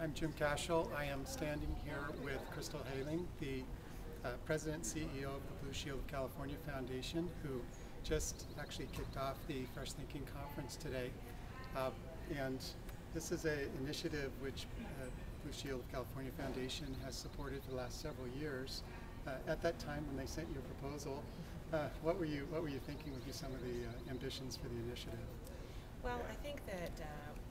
I'm Jim Cashel. I am standing here with Crystal Hayling, the President and CEO of the Blue Shield of California Foundation, who just actually kicked off the Fresh Thinking Conference today. And this is an initiative which Blue Shield of California Foundation has supported for the last several years. At that time, when they sent you a proposal, what were you thinking would be some of the ambitions for the initiative? Well, I think that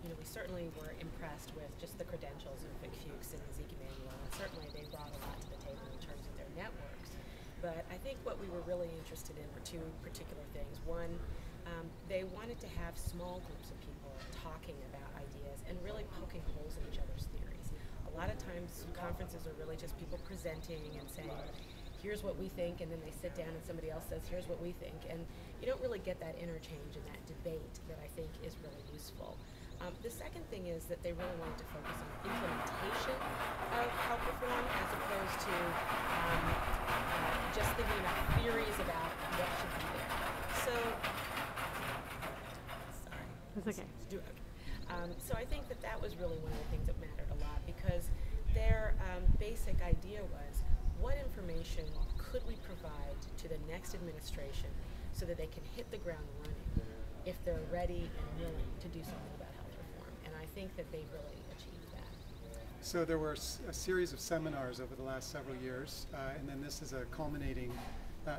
we certainly were impressed with just the credentials of Vic Fuchs and Zeke Emanuel, and certainly they brought a lot to the table in terms of their networks. But I think what we were really interested in were two particular things. One, they wanted to have small groups of people talking about ideas and really poking holes in each other's theories. A lot of times conferences are really just people presenting and saying, here's what we think, and then they sit down and somebody else says, here's what we think. And you don't really get that interchange and that debate that I think is really useful. The second thing is that they really wanted to focus on implementation of health reform as opposed to just thinking about theories about what should be there. So, sorry. It's okay. Do it. So I think that was really one of the things that mattered a lot, because their basic idea was, what information could we provide to the next administration so that they can hit the ground running if they're ready and willing to do something about health reform? And I think that they really achieved that. So there were a series of seminars over the last several years, and then this is a culminating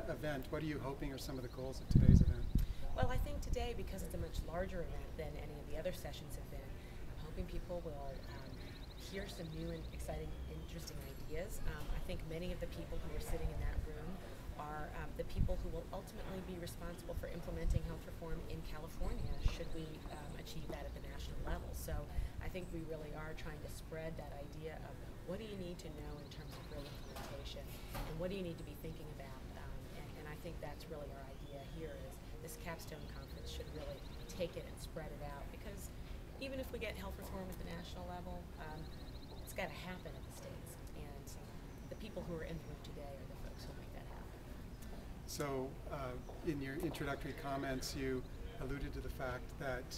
event. What are you hoping are some of the goals of today's event? Well, I think today, because it's a much larger event than any of the other sessions have been, I'm hoping people will hear some new and exciting, interesting ideas. I think many of the people who are sitting in that room are the people who will ultimately be responsible for implementing health reform in California, should we achieve that at the national level. So I think we really are trying to spread that idea of what do you need to know in terms of real implementation, and what do you need to be thinking about. And I think that's really our idea here, is this capstone conference should really take it and spread it out, because even if we get health reform at the national level, it's got to happen at the states, and the people who are in the room today are the folks who make that happen. So in your introductory comments, you alluded to the fact that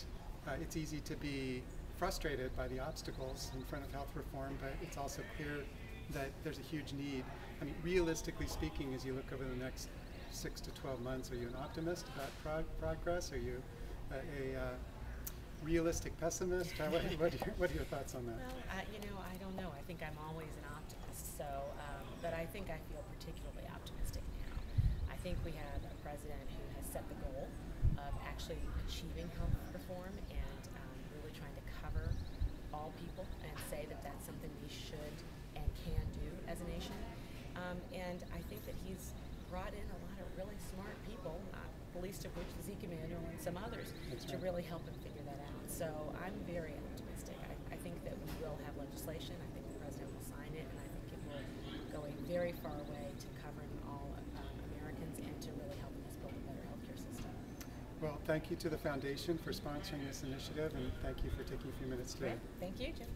it's easy to be frustrated by the obstacles in front of health reform, but it's also clear that there's a huge need. I mean, realistically speaking, as you look over the next 6 to 12 months, are you an optimist about progress? Are you a realistic pessimist? What are your thoughts on that? Well, I don't know. I think I'm always an optimist. So, but I think I feel particularly optimistic now. I think we have a president who has set the goal of actually achieving health reform and really trying to cover all people and say that that's something we should and can do as a nation. And I think that he's brought in a lot of really smart people, the least of which Zeke Emanuel and some others, to really help him figure that out. So I'm very optimistic. I think that we will have legislation. I think the president will sign it, and I think it will go a very far way to covering all Americans and to really helping us build a better healthcare system. Well, thank you to the foundation for sponsoring this initiative, and thank you for taking a few minutes today. Great. Thank you, Jim.